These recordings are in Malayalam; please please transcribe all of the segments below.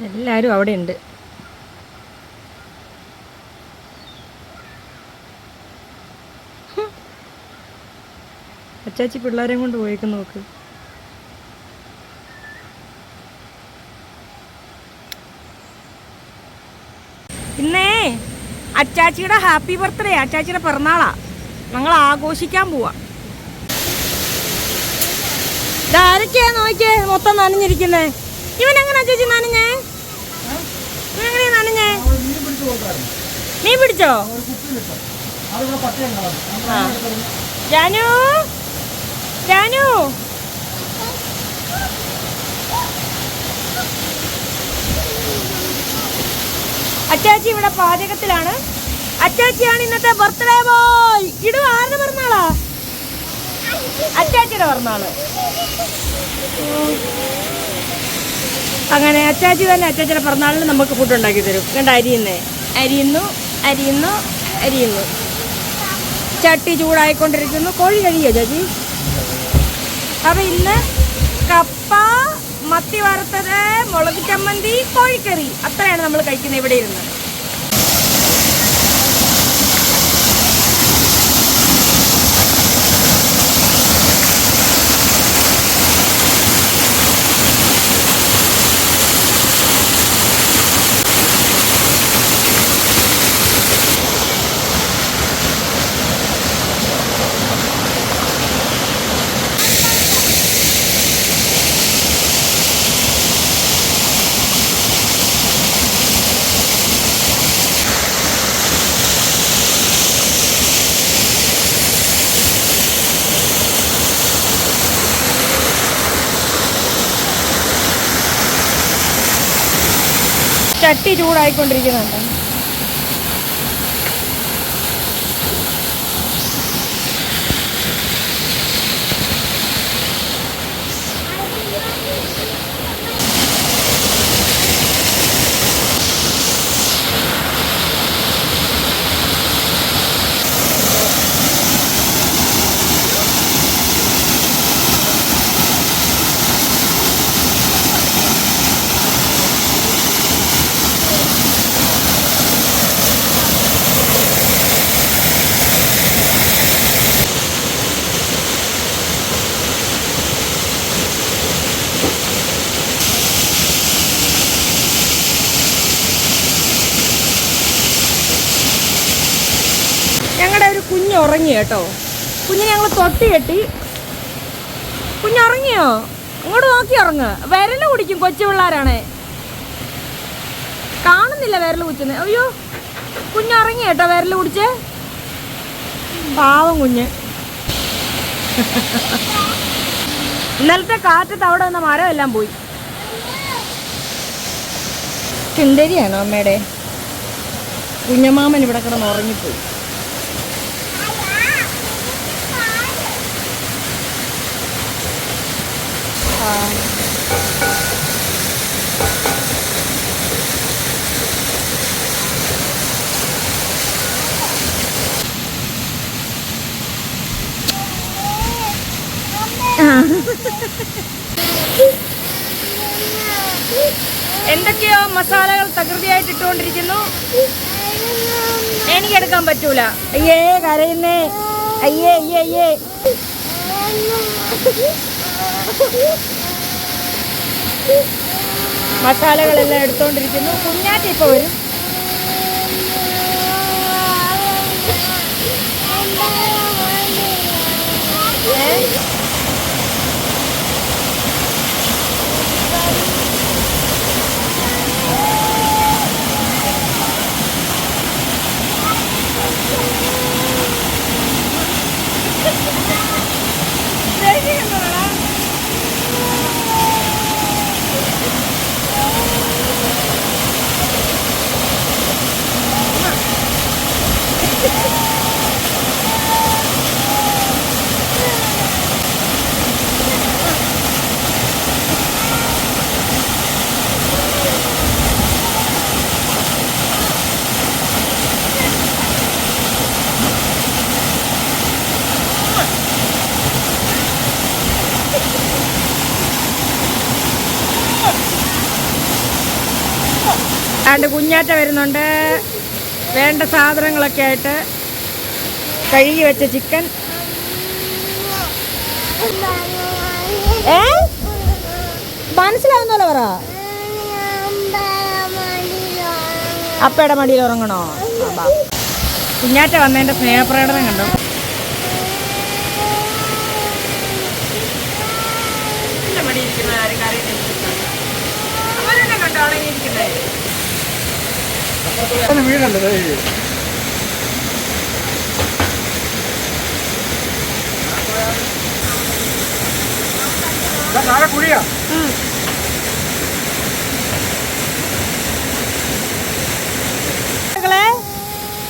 എല്ലാവരും അവിടെ ഉണ്ട്. അച്ചാച്ചി പിള്ളേരെയും കൊണ്ട് പോയേക്ക് നോക്ക്. ഇന്നേ അച്ചാച്ചിയുടെ ഹാപ്പി ബർത്ത്ഡേ, അച്ചാച്ചിയുടെ പിറന്നാളാ. ഞങ്ങൾ ആഘോഷിക്കാൻ പോവാ. ഇതാരൊക്കെയാ നോക്കിയേ മൊത്തം നനഞ്ഞിരിക്കുന്നേ. ഇവനെങ്ങനെ ചേച്ചി നനഞ്ഞേ? ഇവനെങ്ങനെയാ നനഞ്ഞേ? നീ പിടിച്ചോ? ജാനു ജാനു അച്ചാച്ചി ഇവിടെ പാചകത്തിലാണ്. അച്ചാച്ചിയാണ് ഇന്നത്തെ ബർത്ത്ഡേ ബോയ്. ഇടു ആരുടെ പിറന്നാളാ? അച്ചാച്ചിയുടെ പിറന്നാള്. അങ്ങനെ അച്ചാച്ചി തന്നെ അച്ചാച്ചിയുടെ പിറന്നാളിന് നമുക്ക് ഫുഡ് ഉണ്ടാക്കി തരും. കണ്ട അരിയുന്നു. ചട്ടി ചൂടായിക്കൊണ്ടിരിക്കുന്നു. കോഴി കഴിയോ ചേച്ചി? അപ്പം ഇന്ന് കപ്പ, മത്തി വറുത്തത്, മുളക് ചമ്മന്തി, കോഴിക്കറി, അത്രയാണ് നമ്മൾ കഴിക്കുന്നത് ഇവിടെ ഇരുന്ന്. ചട്ടി ചൂടായിക്കൊണ്ടിരിക്കുന്നുണ്ട്. ഞങ്ങളുടെ ഒരു കുഞ്ഞ് ഉറങ്ങി കേട്ടോ. കുഞ്ഞിനെ ഞങ്ങൾ തൊട്ടി കെട്ടി. കുഞ്ഞുറങ്ങിയോ? അങ്ങോട്ട് നോക്കി ഉറങ്ങ്. വിരൽ കുടിക്കും. കൊച്ചു പിള്ളേരാണ്, കാണുന്നില്ല വിരൽ കുടിച്ചെന്ന്. അയ്യോ, കുഞ്ഞുറങ്ങി കേട്ടോ. വിരൽ കുടിച്ച് പാവം കുഞ്ഞ്. ഇന്നലത്തെ കാറ്റത്ത് അവിടെ വന്ന മരം എല്ലാം പോയി. ചുണ്ടരിയാണോ അമ്മയുടെ? കുഞ്ഞമാമൻ ഇവിടെ കിടന്ന് ഉറങ്ങിപ്പോയി. എന്തൊക്കെയോ മസാലകൾ തകൃതിയായിട്ട് ഇട്ടുകൊണ്ടിരിക്കുന്നു. എനിക്കെടുക്കാൻ പറ്റൂല. അയ്യേ കരയുന്നേ. അയ്യേ മസാലകളെല്ലാം എടുത്തോണ്ടിരിക്കുന്നു. കുഞ്ഞാറ്റ ഇപ്പൊ വരും. ആണ്ട് കുഞ്ഞാറ്റ വരുന്നുണ്ട്. വേണ്ട സാധനങ്ങളൊക്കെ ആയിട്ട് കഴുകി വെച്ച ചിക്കൻ. മനസ്സിലാവുന്നല്ലോ പറ. അപ്പയുടെ മടിയിൽ ഉറങ്ങണോ? കുഞ്ഞാറ്റ വന്നതിന്റെ സ്നേഹപ്രകടനം കണ്ടോ? വീടല്ലേ കുഴിയാ.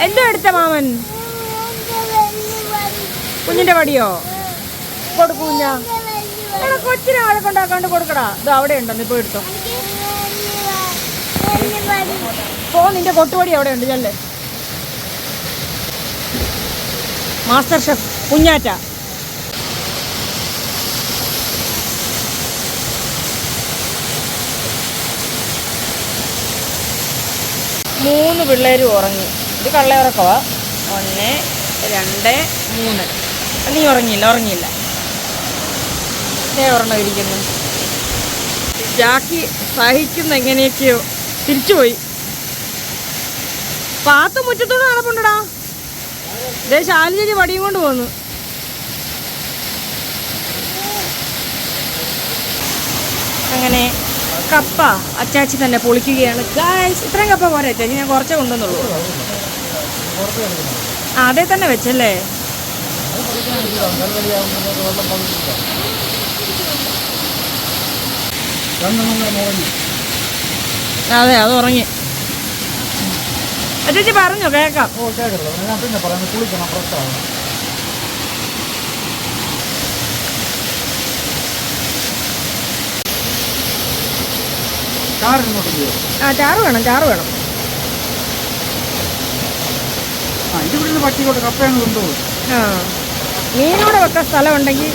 എന്തോ എടുത്ത മാമൻ? കുഞ്ഞിന്റെ വടിയോ? കൊടുക്കൂ കുഞ്ഞാ. കൊച്ചിനെ ആളെ കൊണ്ടാക്കാണ്ട് കൊടുക്കടാ. ഇത് അവിടെ ഉണ്ടെന്ന് ഇപ്പൊ എടുത്തോ. പോ, നിന്റെ കൊട്ടുപടി അവിടെ ഉണ്ട്. ചെല്ലേ. മാസ്റ്റർ ഷെഫ് കുഞ്ഞാറ്റ. മൂന്ന് പിള്ളേരും ഉറങ്ങി. ഇത് കള്ളയുറക്കവാ. 1 2 3. നീ ഉറങ്ങിയില്ല. ഒരെണ്ണം ഇരിക്കുന്നു. ജാക്കി സഹിക്കുന്ന എങ്ങനെയൊക്കെയോ തിരിച്ചുപോയി. പാത്ത് മുറ്റത്തോട് നടപ്പുണ്ടടാ. ഇതേ ശാലിജി വടിയും കൊണ്ട് പോന്നു. അങ്ങനെ കപ്പ അച്ചാച്ചി തന്നെ പൊളിക്കുകയാണ്. ഗായ്സ്, ഇത്രയും കപ്പ പോരെ അച്ചാച്ചി? ഞാൻ കുറച്ചേ കൊണ്ടുവന്നുള്ളൂ. അതേ തന്നെ വെച്ചല്ലേ? അതെ, അത് ഉറങ്ങി. അച്ചാച്ചി പറഞ്ഞോ? കേക്കാം. ചാറ് വേണം. മീനൂടെ വെക്കാൻ സ്ഥലം ഉണ്ടെങ്കിൽ.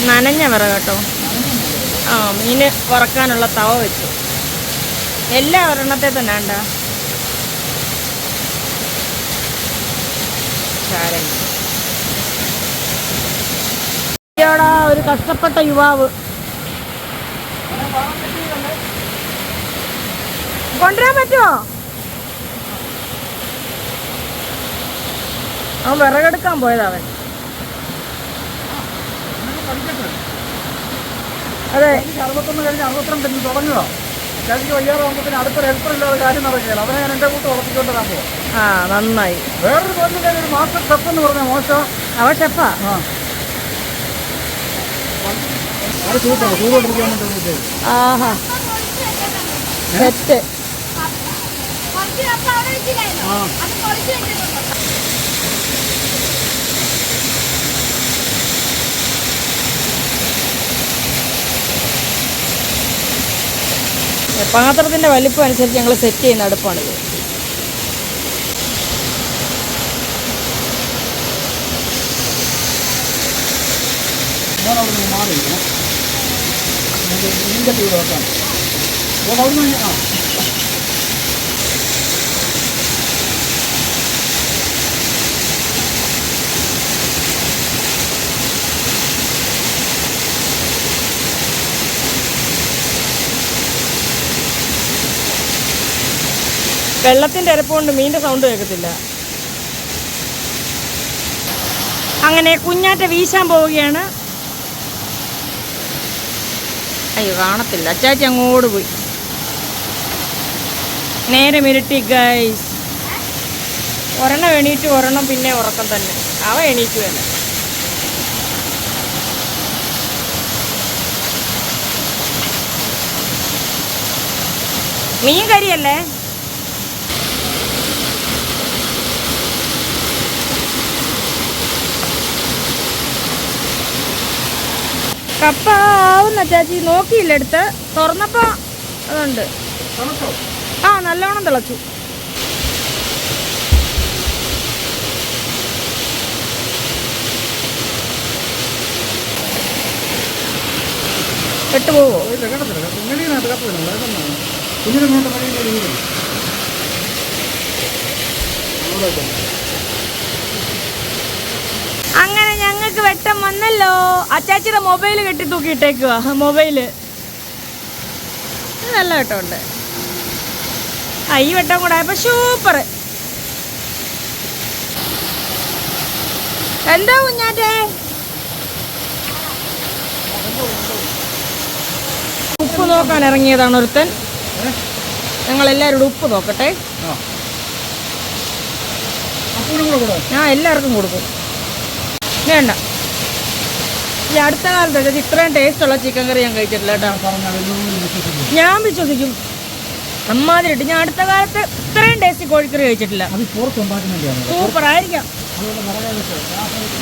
നനഞ്ഞ വിറക് കേട്ടോ. മീന് വറക്കാനുള്ള തവ വെച്ചു. എല്ലാം ഒരെണ്ണത്തെ തന്നെ ഉണ്ട. ഒരു കഷ്ടപ്പെട്ട യുവാവ് കൊണ്ടുവരാൻ പറ്റുമോ? അവൻ വിറകെടുക്കാൻ പോയതവൻ. അതെ, 61 കഴിഞ്ഞ് 62 തുടങ്ങുക. ചേച്ചിക്ക് വയ്യാറാകുമ്പോഴത്തേന് അടുത്തൊരു ഹെൽപ്പർ ഇല്ലാതെ കാര്യം നടക്കുകയില്ല. അവനെ ഞാൻ എൻ്റെ കൂട്ട് ഉറപ്പിക്കൊണ്ടിരാൻ പോകും. നന്നായി. വേറൊരു തോന്നുന്നില്ല, ഒരു മാസ്റ്റർ ഷെഫ് എന്ന് പറഞ്ഞ മോശം. അവൻ ഷെഫാ. ആഹാ, സെറ്റ്. പാത്രത്തിൻ്റെ വലിപ്പം അനുസരിച്ച് ഞങ്ങൾ സെറ്റ് ചെയ്യുന്ന അടുപ്പാണിത്. വെള്ളത്തിൻ്റെ അരപ്പുകൊണ്ട് മീൻ്റെ സൗണ്ട് കേൾക്കത്തില്ല. അങ്ങനെ കുഞ്ഞാറ്റ വീശാൻ പോവുകയാണ്. അയ്യോ, കാണത്തില്ല. അച്ചാച്ചി അങ്ങോട്ട് പോയി. നേരെ മിരട്ടി ഗൈസ്. ഒരെണ്ണം എണീറ്റ് ഒരെണ്ണം പിന്നെ ഉറക്കം തന്നെ. അവ എണീക്കുമല്ല. മീൻ കരിയല്ലേ? കപ്പ ആവുന്ന ചാച്ചി നോക്കിയില്ല എടുത്ത് തുറന്നപ്പോ അതുണ്ട്. ആ നല്ലോണം തിളച്ചു. പെട്ടുപോവോ? അങ്ങനെ ഞങ്ങൾക്ക് വെട്ടം വന്നല്ലോ. അച്ചാച്ചിയുടെ മൊബൈല് കെട്ടി തൂക്കിയിട്ടേക്കുക. മൊബൈല് നല്ല വെട്ടമുണ്ട്. ഈ വെട്ടം കൂടെ ആയപ്പോ സൂപ്പർ. എന്താ കുഞ്ഞാറ്റേ? ഉപ്പ് നോക്കാൻ ഇറങ്ങിയതാണ് ഒരുത്തൻ. ഞങ്ങളെല്ലാവരോടും ഉപ്പ് നോക്കട്ടെ. ഞാൻ എല്ലാവർക്കും കൊടുക്കും. വേണ്ട. ഈ അടുത്ത കാലത്ത് ഇത്രയും ടേസ്റ്റുള്ള ചിക്കൻ കറി ഞാൻ കഴിച്ചിട്ടില്ല കേട്ടോ. ഞാൻ വിശ്വസിക്കും അമ്മാതിരിട്ട്. ഞാൻ അടുത്ത കാലത്ത് ഇത്രയും ടേസ്റ്റ് കോഴിക്കറി കഴിച്ചിട്ടില്ല. സൂപ്പർ ആയിരിക്കാം.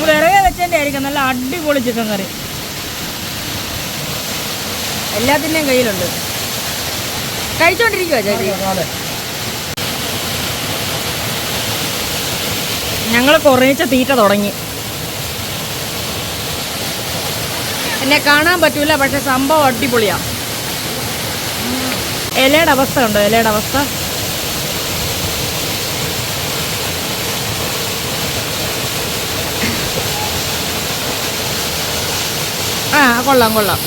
വിറകെ വെച്ചതിൻ്റെ ആയിരിക്കാം. നല്ല അടിപൊളി ചിക്കൻ കറി. എല്ലാത്തിൻ്റെയും കയ്യിലുണ്ട്. കഴിച്ചോണ്ടിരിക്കുക ചേച്ചി. ഞങ്ങൾ കുറേച്ച തീറ്റ തുടങ്ങി. എന്നെ കാണാൻ പറ്റൂല, പക്ഷെ സംഭവം അടിപൊളിയാ. ഇലയുടെ അവസ്ഥ ഉണ്ടോ? ഇലയുടെ അവസ്ഥ കൊള്ളാം കൊള്ളാം.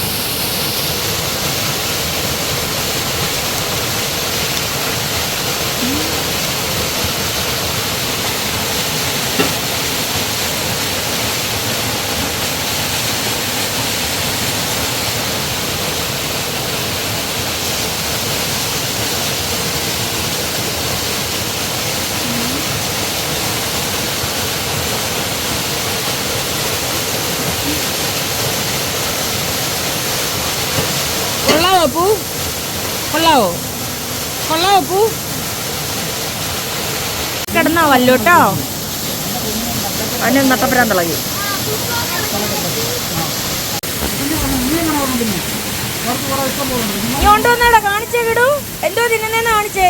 പൂ കൊള്ളാവോ? കൊള്ളാവോ പൂ? കിടന്നാ വല്ലോ കേട്ടോ. അതിന് നട്ടപ്പരാൻ തിളകി. നീ കൊണ്ടുവന്നാടാ കാണിച്ചേ കിടൂ. എന്തോ തിന്നുന്നേന്ന് കാണിച്ചേ.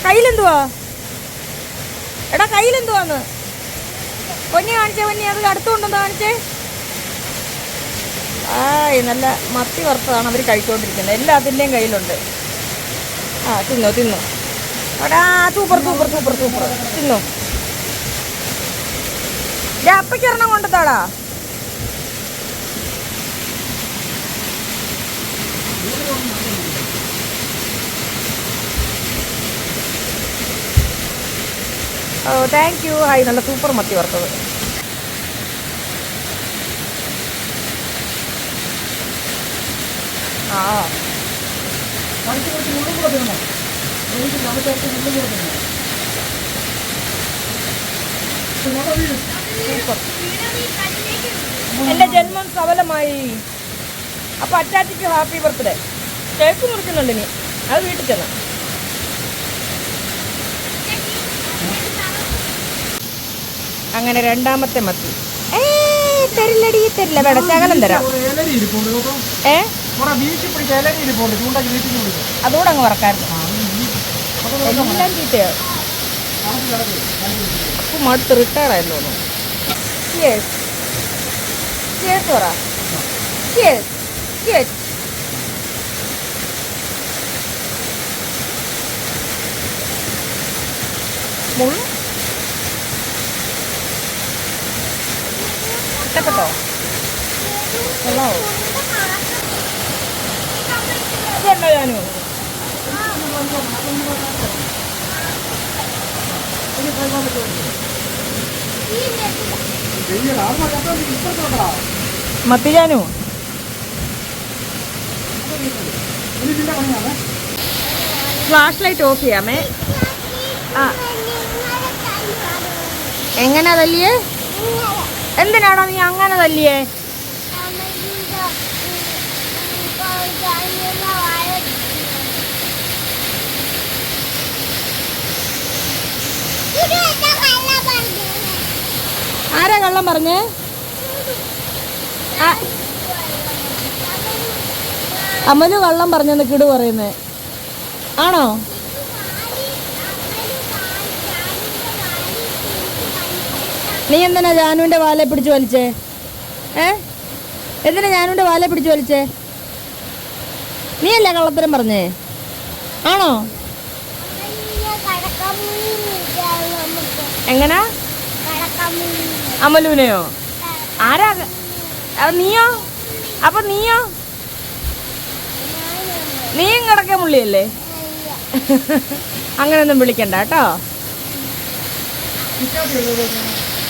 കയ്യിലെന്തുവാ? എടാ കയ്യിലെന്തുവാന്ന് പൊന്നി കാണിച്ചേ. പൊന്നി അത് അടുത്തുകൊണ്ടൊന്ന് കാണിച്ചേ. നല്ല മത്തി വറുത്തതാണ് അവർ കഴിച്ചുകൊണ്ടിരിക്കുന്നത്. എല്ലാത്തിൻ്റെയും കയ്യിലുണ്ട്. തിന്നോ തിന്നോ. എടാ സൂപ്പർ സൂപ്പർ സൂപ്പർ സൂപ്പർ. തിന്നോ. അപ്പയ്ക്ക് ഒരെണ്ണം കൊണ്ടുത്താടാ. Thank you. ഹായ്, നല്ല സൂപ്പർ മത്തി വറുത്തത്. എന്റെ ജന്മം സഫലമായി. അപ്പൊ അച്ചാച്ചിക്ക് ഹാപ്പി ബർത്ത്ഡേ. കേക്ക് മുറിക്കുന്നുണ്ട് ഇനി. അത് വീട്ടിൽ ചെന്ന്. അങ്ങനെ രണ്ടാമത്തെ മത്തി. തരില്ലടി തരില്ല. വേണം ശകലം തരാം. അതുകൂടെ അങ്ങ് വറക്കായിരുന്നു. എല്ലാം ചീത്തയോ. അപ്പൊ മടുത്ത് റിട്ടയർ ആയെന്ന് തോന്നുന്നു. പറ. ഇഷ്ടപ്പെട്ടോ? കൊള്ളാവോ? ഇതുണ്ടോ ഞാനും? മത്തിജാനു ഫ്ലാഷ് ലൈറ്റ് ഓഫ് ചെയ്യാമേ. ആ എങ്ങനെ തല്ലിയേ? എന്തിനാണോ നീ അങ്ങനെ തല്ലിയേ? ആരാ കള്ളം പറഞ്ഞേ? അമലു കള്ളം പറഞ്ഞെന്ന് കിടു പറയുന്നേ ആണോ? നീ എന്തിനാ ജാനുവിന്റെ വാലെ പിടിച്ചു വലിച്ചേ? എന്തിനാ ജാനുവിന്റെ വാലെ പിടിച്ചു വലിച്ചേ? നീ അല്ലേ കള്ളത്തരം പറഞ്ഞേ? ആണോ? എങ്ങനാ? അമലുവിനെയോ? ആരാ? നീയോ? അപ്പൊ നീയോ? നീയും കിടക്ക മുള്ളിയല്ലേ? അങ്ങനെയൊന്നും വിളിക്കണ്ട കേട്ടോ.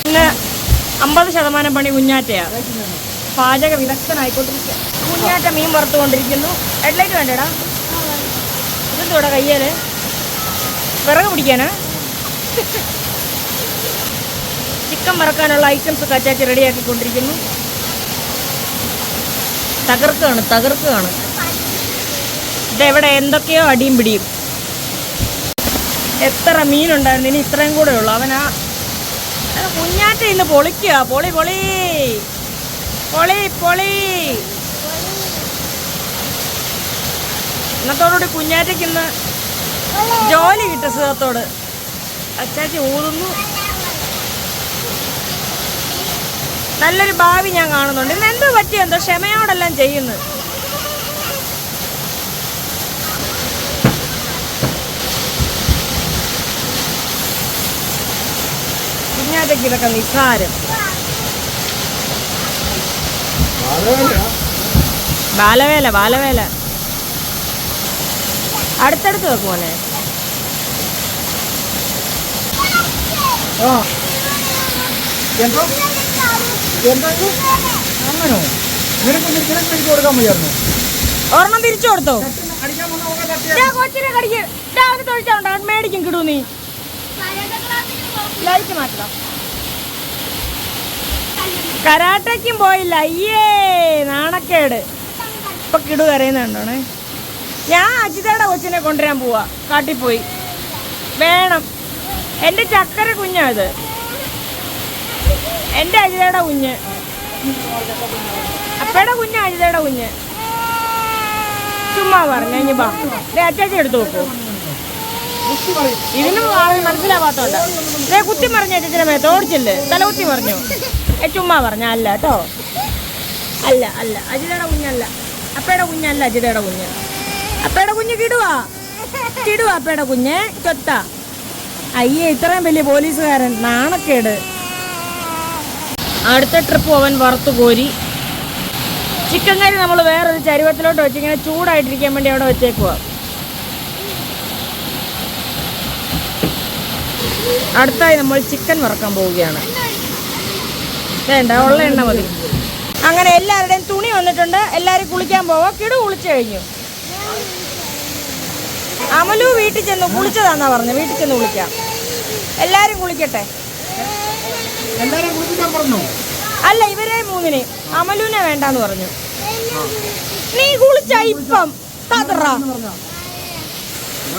പിന്നെ 50% പണി കുഞ്ഞാറ്റയാ. പാചക വിദഗ്ധനായിക്കൊണ്ടിരിക്കുക. കുഞ്ഞാറ്റ മീൻ വറുത്തുകൊണ്ടിരിക്കുന്നു. ഹെഡ്ലൈറ്റ് വേണ്ടേടാ? ഇതെന്തോടാ കയ്യേല്? വിറക് പിടിക്കാനാ? Chicken വറക്കാനുള്ള items കച്ചാച്ചി റെഡിയാക്കിക്കൊണ്ടിരിക്കുന്നു. തകർക്കുകയാണ്. ഇതെവിടെ എന്തൊക്കെയോ അടിയും പിടിയും. എത്ര മീനുണ്ടായിരുന്നു, ഇനി ഇത്രയും കൂടെ ഉള്ളു. അവനാ കുഞ്ഞാറ്റ ഇന്ന് പൊളിക്കുക. പൊളി പൊളി പൊളി പൊളി. ഇന്നത്തോടുകൂടി കുഞ്ഞാറ്റയ്ക്ക് ഇന്ന് ജോലി കിട്ടും സുഖത്തോട്. അച്ചാച്ചി ഊതുന്നു. നല്ലൊരു ഭാവി ഞാൻ കാണുന്നുണ്ട്. ഇന്ന് എന്തോ പറ്റിയെന്തോ ക്ഷമയോടെല്ലാം ചെയ്യുന്നു. കുഞ്ഞാറ്റയ്ക്ക് ഇതൊക്കെ നിസ്സാരം. ബാലവേല അടുത്തടുത്ത് വെക്കുമോനെ. ഒരെണ്ണം തിരിച്ചു കൊടുത്തോ? കൊച്ചിനെ തൊഴിച്ചോണ്ടോ മേടിക്കും കിടൂ. നീ ലൈറ്റ് മാറ്റണം. കരാട്ടയ്ക്കും പോയില്ല. അയ്യേ നാണക്കേട്. ഇപ്പൊ കിടു കരയുന്നുണ്ടോണേ. ഞാൻ അജിതയുടെ കൊച്ചിനെ കൊണ്ടുവരാൻ പോവാ. കാട്ടിപ്പോയി വേണം. എൻ്റെ ചക്കര കുഞ്ഞാ ഇത്. എൻ്റെ അജിതയുടെ കുഞ്ഞ്. അപ്പയുടെ കുഞ്ഞ് അജിതയുടെ കുഞ്ഞ്. ചുമ്മാ പറഞ്ഞ ഇനി ബാ അച്ചാച്ചി എടുത്തു നോക്കൂ. ഇതിനും മനസ്സിലാവാത്തോണ്ട കുത്തി മറിഞ്ഞ അച്ഛനെ മേത്ത് ഓടിച്ചില്ലേ? തലകുത്തി മറിഞ്ഞു. ചുമ്മാ പറഞ്ഞ അല്ല കേട്ടോ. അല്ല അജിതയുടെ കുഞ്ഞല്ല. അപ്പയുടെ കുഞ്ഞല്ല അജിതയുടെ കുഞ്ഞ്. അപ്പയുടെ കുഞ്ഞ് കിടുവാ അപ്പയുടെ കുഞ്ഞ് ചൊത്ത. അയ്യേ ഇത്രയും വലിയ പോലീസുകാരൻ. നാണക്കേട്. അടുത്ത ട്രിപ്പ് അവൻ വറുത്തു കോരി. ചിക്കൻ കറി നമ്മൾ വേറൊരു ചരുവത്തിലോട്ട് വെച്ച് ഇങ്ങനെ ചൂടായിട്ടിരിക്കാൻ വേണ്ടി അവിടെ വെച്ചേക്കുവാ. അടുത്തായി നമ്മൾ ചിക്കൻ വറക്കാൻ പോവുകയാണ്. വേണ്ട ഉള്ള എണ്ണ മതി. അങ്ങനെ എല്ലാവരുടെയും തുണി വന്നിട്ടുണ്ട്. എല്ലാവരും കുളിക്കാൻ പോവാ. കിടു കുളിച്ചു കഴിഞ്ഞു. അമലു വീട്ടിൽ ചെന്ന് കുളിച്ചതാന്നാ പറഞ്ഞു. വീട്ടിൽ ചെന്ന് കുളിക്കാം. എല്ലാരും കുളിക്കട്ടെ. അല്ല ഇവരെ മൂന്നിനെ. അമലുവിനെ വേണ്ടാന്ന് പറഞ്ഞു. നീ കുളിച്ച ഇപ്പം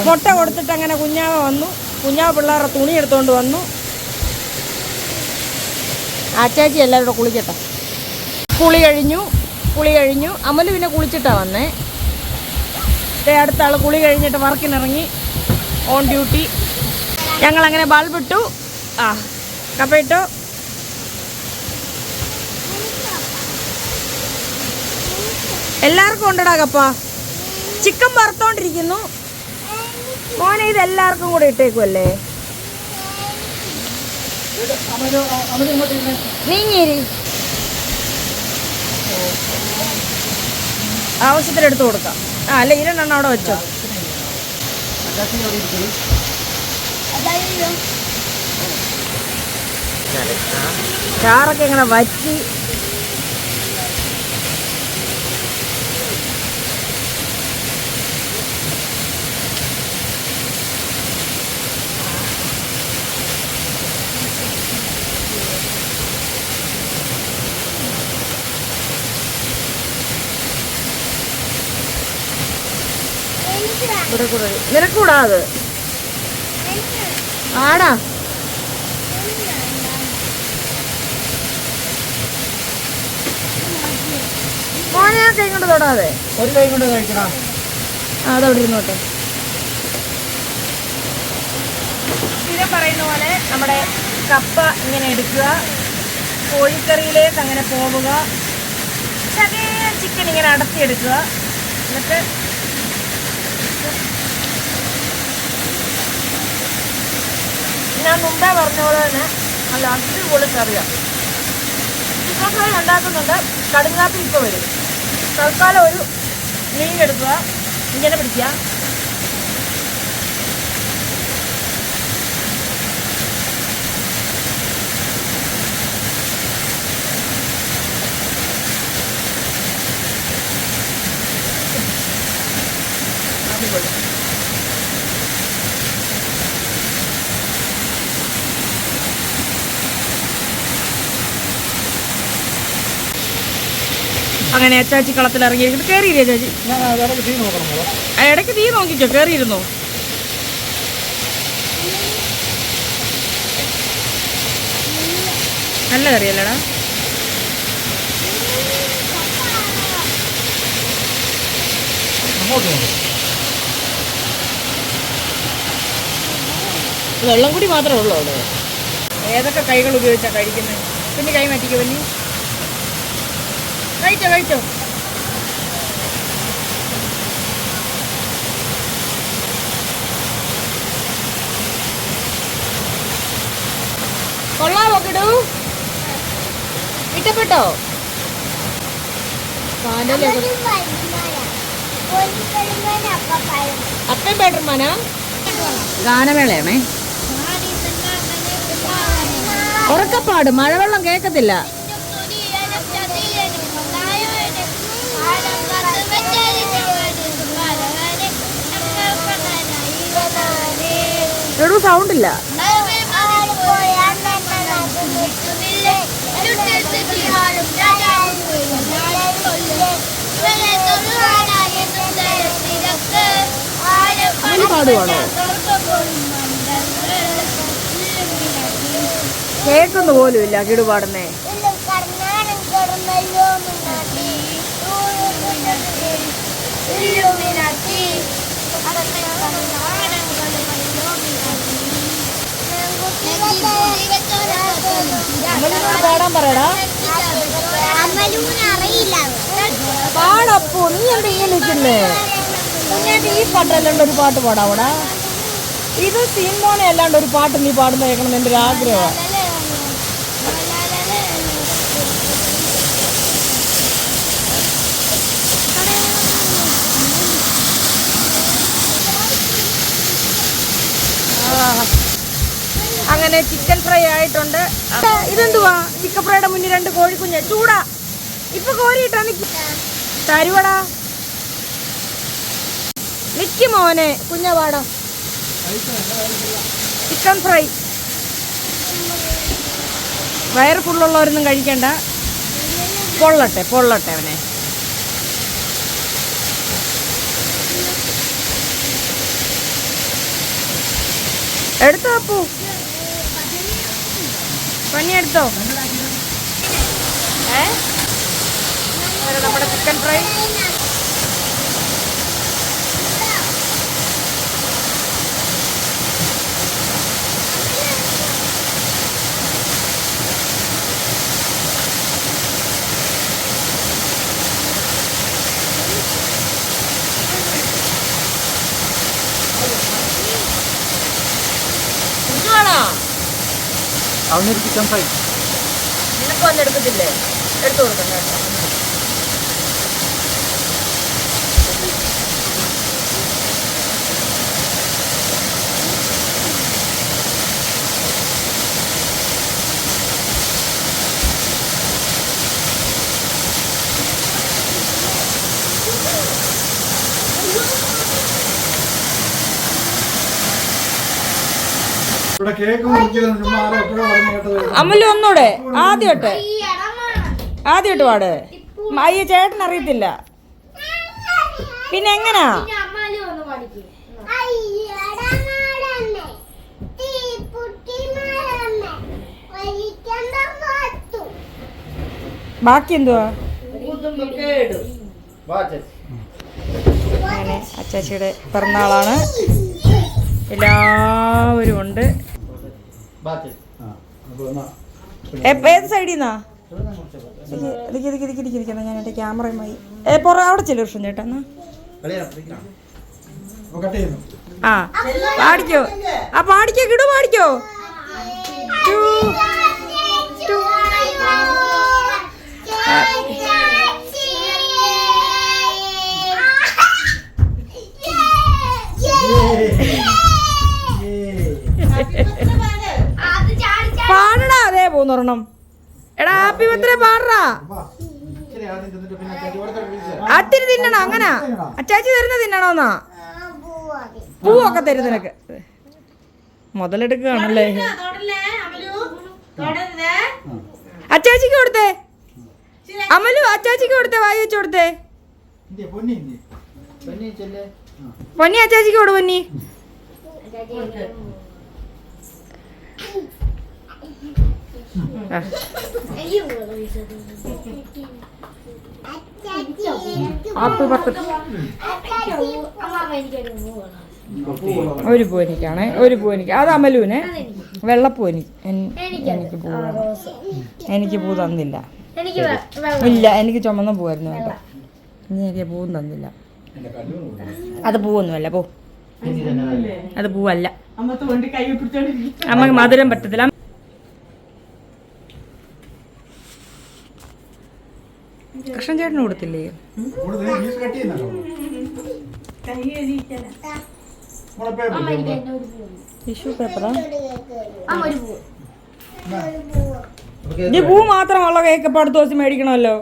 മുട്ട കൊടുത്തിട്ട് അങ്ങനെ കുഞ്ഞാവ വന്നു. കുഞ്ഞാവ പിള്ളേരുടെ തുണി എടുത്തോണ്ട് വന്നു. ആച്ചാച്ചി എല്ലാവരും കുളിക്കട്ടെ. കുളി കഴിഞ്ഞു. അമലു പിന്നെ കുളിച്ചിട്ടാ വന്നേ. അടുത്ത ആൾ കുളി കഴിഞ്ഞിട്ട് വർക്കിനിറങ്ങി. On duty. ഞങ്ങളങ്ങനെ ബൾബിട്ടു. കപ്പയിട്ടു. എല്ലാവർക്കും ഉണ്ടടാ കപ്പ. ചിക്കൻ വറുത്തോണ്ടിരിക്കുന്നു. മോനെ ഇത് എല്ലാവർക്കും കൂടെ ഇട്ടേക്കുമല്ലേ? നീങ്ങിരി. ആവശ്യത്തിനെടുത്ത് കൊടുക്കാം. അല്ല ഇരണ്ടെണ്ണം അവിടെ വെച്ചോ. ചാറൊക്കെ ഇങ്ങനെ വറ്റി. ഇവിടെ കൂടെ നിനക്കൂടാ അത് ആടാ. മോനെ ആ കൈ കൊണ്ട് തൊടാതെ. ഒരു കൈ കൊണ്ട് കഴിക്കണം. അതവിടെ ഇരുന്നോട്ടെ. സ്ഥിരം പറയുന്ന പോലെ നമ്മുടെ കപ്പ ഇങ്ങനെ എടുക്കുക, കോഴിക്കറിയിലേക്ക് അങ്ങനെ പോവുക, ചെറിയ ചിക്കൻ ഇങ്ങനെ അടത്തിയെടുക്കുക. എന്നിട്ട് ഞാൻ മുമ്പേ പറഞ്ഞ പോലെ തന്നെ നല്ല അടിപൊളി കറിയാണ്. ചിക്കൻ ഫ്രൈ ഉണ്ടാക്കുന്നുണ്ട്. കടുങ്കാപ്പി ഇപ്പോൾ വരും. തൽക്കാലം ഒരു മീൻ എടുക്കുക, ഇങ്ങനെ പിടിക്കുക. അടിപൊളി. അങ്ങനെ അച്ചാച്ചി കളത്തിൽ ഇറങ്ങിയിരിക്കുന്നു. കയറിയില്ലേ ചേച്ചി? ഇടയ്ക്ക് തീ നോക്കണം. ഇടയ്ക്ക് തീ നോക്കിക്കോ. കയറിയിരുന്നോ? നല്ല കറിയല്ലേടാ? വെള്ളം കൂടി മാത്രമേ ഉള്ളൂ അവിടെ. ഏതൊക്കെ കൈകൾ ഉപയോഗിച്ചാണ് കഴിക്കുന്നത്? പിന്നെ കൈ മാറ്റിക്കോ. പിന്നെ കഴിച്ചോ കഴിച്ചോ. കൊള്ളാമോ കിടു? ഇഷ്ടപ്പെട്ടോ? അപ്പൻ പേട്ടർമാനാ? ഗാനമേളയാണേ. ഉറക്കപ്പാട്. മഴവെള്ളം കേക്കത്തില്ല. എടൂ സൗണ്ട് ഇല്ല. പാടുവാണോ? കേൾക്കുന്ന പോലും ഇല്ല കിടു പാടുന്നേ. പാടാൻ പറയടാ. പാടപ്പോ നീ എന്താ ഇങ്ങനെ ഇരിക്കുന്നേ? ഈ പാട്ടല്ലാണ്ട് ഒരു പാട്ട് പാടാവടാ. ഇത് സീമോനെ അല്ലാണ്ട് ഒരു പാട്ട് നീ പാടുന്ന കേൾക്കണം എൻ്റെ ഒരു ആഗ്രഹമാണ്. അങ്ങനെ ചിക്കൻ ഫ്രൈ ആയിട്ടുണ്ട്. ഇതെന്തുവാ? ചിക്കൻ ഫ്രൈയുടെ മുന്നിൽ 2 കോഴിക്കുഞ്ഞ് ചൂടാ. ഇപ്പൊ കോരിയിട്ടാ തരുവടാ. നിക്ക് മോനെ കുഞ്ഞവാടാ. ചിക്കൻ ഫ്രൈ വയറ് ഫുള്ളുള്ളവരൊന്നും കഴിക്കണ്ട. പൊള്ളട്ടെ പൊള്ളട്ടെ അവനെ. എടുത്തോ അപ്പു, പനിയെടുത്തോ. നമ്മുടെ ചിക്കൻ ഫ്രൈ അവനൊരു ചിക്കൻ ഫ്രൈ നിനക്ക് വന്നെടുക്കത്തില്ലേ? എടുത്തു കൊടുക്കണ്ട. അമ്മല് ഒന്നൂടെ ആദ്യമായിട്ട് പാട്. അയ്യ ചേട്ടൻ അറിയത്തില്ല. പിന്നെ എങ്ങനാ? ബാക്കി എന്തുവാ? വാ ചേച്ചി. അങ്ങനെ അച്ചാച്ചിയുടെ പിറന്നാളാണ്. എല്ലാവരും ഉണ്ട്. വാ ചേച്ചി. ഏത് സൈഡിൽ നിന്നാ? ഞാൻ എൻ്റെ ക്യാമറയുമായി അവിടെ ചെല്ലു കൃഷ്ണൻ ചേട്ടാ എന്നാ. ആ പാടിക്കോ, ആ പാടിക്കോ, കിടു പാടിക്കോ. പാടടാ, അതേ പോന്നൊരെണ്ണം. എടാ ഹാപ്പി ബർത്ത്ഡേ പാടറാ. അത്തിരി തിന്നണോ? അങ്ങനാ അച്ചാച്ചി തരുന്ന തിന്നണോന്നാ? പൂവൊക്കെ തരും നിനക്ക്. മുതലെടുക്കുകയാണല്ലേ. അച്ചാച്ചിക്ക് കൊടുത്തേ, അമലു അച്ചാച്ചിക്ക് കൊടുത്തേ, വായി വെച്ച് കൊടുത്തേ. പൊന്നി അച്ചാച്ചിക്ക് കൊടു. പൊന്നി ഹാപ്പി ബർത്ത്ഡേ. ഒരു പൂ എനിക്കാണ്, ഒരു പൂ എനിക്ക്. അത് അമലുവിന്. വെള്ളപ്പൂ എനിക്ക് പൂ വേണം. എനിക്ക് പൂ തന്നില്ല. ഇല്ല, എനിക്ക് ചുമന്ന പൂവായിരുന്നു വേണ്ട. ഇനി എനിക്ക് പൂവും തന്നില്ല. അത് പൂവൊന്നുമല്ല, പോ. അത് പൂവല്ല. അമ്മക്ക് മധുരം പറ്റത്തില്ല. കൃഷ്ണൻ ചേട്ടന് കൊടുത്തില്ലേ? ടിഷ്യൂ പേപ്പറാ? ഈ പൂ മാത്രമുള്ള കേക്ക് ഇപ്പൊ അടുത്ത ദിവസം മേടിക്കണമല്ലോ.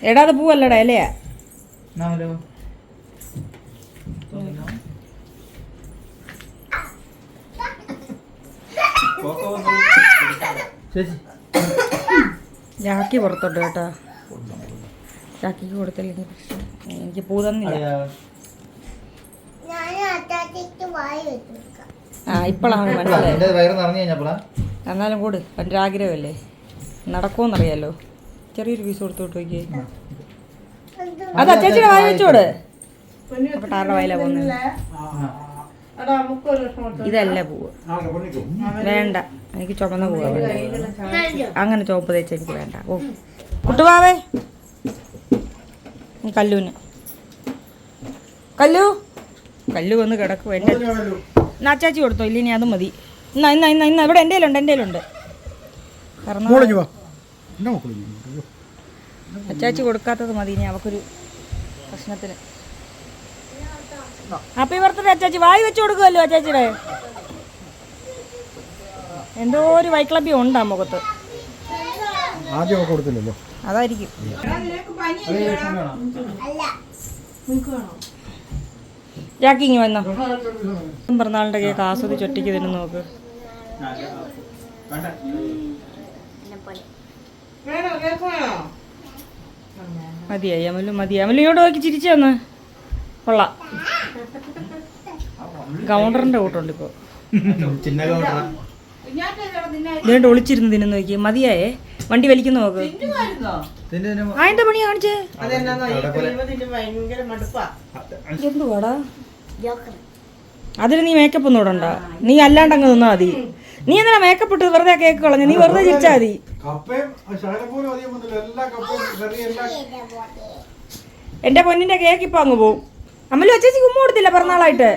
എടാ അത് പൂവല്ലടാ, ഇലയാ. ജാക്കി പുറത്തോട്ട് കേട്ടാ. ജാക്കിക്ക് കൊടുത്തില്ലെങ്കിൽ എനിക്ക് പൂ തന്നില്ല. ആ ഇപ്പോഴാണ് മനസ്സിലായത്. എന്നാലും കൂട്, എൻ്റെ ആഗ്രഹമല്ലേ. നടക്കുമെന്നറിയാലോ. ചെറിയൊരു പീസ് കൊടുത്തു വിട്ടു നോക്കിയേ. അത് അച്ചാച്ചിയുടെ വായ വെച്ചോട്. അപ്പൊ ടാറുടെ വായിലാ പോകുന്നത്. ഇതല്ല പൂവ് വേണ്ട, എനിക്ക് ചുമന്ന പൂവാ വേണ്ട. അങ്ങനെ ചുവപ്പ് തേച്ച് എനിക്ക് വേണ്ട. ഓ കുട്ടുവാവേ, കല്ലുവിന്. കല്ലു വന്ന് കിടക്കും. എൻ്റെ അച്ചാച്ചി കൊടുത്തോ? ഇല്ല ഇനി അതും മതി. ഇന്ന ഇവിടെ എൻ്റെ കയ്യിലുണ്ട്. അച്ചാച്ചി കൊടുക്കാത്തത് മതി. ഇനി അവക്കൊരു പ്രശ്നത്തിന്. ഹാപ്പി ബർത്ത്ഡേ അച്ചാച്ചി. വായി വെച്ച് കൊടുക്കുമല്ലോ അച്ചാച്ചിയുടെ. എന്തോ ഒരു വൈക്ലബ്യം ഉണ്ടാ മുഖത്ത്. അതായിരിക്കും. ജാക്കിങ് വന്നോ? പിറന്നാളിന്റെ കേക്ക് ആസ്വദിച്ച് ഒറ്റയ്ക്ക് തിന്നു നോക്ക്. മതിയായി അമലു, മതിയായി അമലു. ഇങ്ങോട്ട് നോക്കി ചിരിച്ചു വന്ന്. കൊള്ളാം. കൗണ്ടറിന്റെ കൂട്ടുണ്ട് ഇപ്പൊ. ഇതുകൊണ്ട് ഒളിച്ചിരുന്ന് തിന്നു നോക്കി. മതിയായേ. വണ്ടി വലിക്കുന്ന നോക്ക്. അതിന്റെ പണി കാണിച്ചേ. എന്തുവാടാ? അതിന് നീ മേക്കപ്പ് ഒന്നും ഇടണ്ട. നീ അല്ലാണ്ട് അങ്ങ് നിന്നാ മതി. നീ എന്തിനാ മേക്കപ്പ് ഇട്ട് വെറുതെ കേക്ക് കളഞ്ഞു? നീ വെറുതെ ചിരിച്ചാ മതി. എന്റെ പൊന്നിന്റെ കേക്ക് ഇപ്പൊ അങ്ങ് പോവും. അമ്മലും അച്ചാച്ചിക്ക് ഉമ്മ കൊടുത്തില്ല പിറന്നാളായിട്ട്.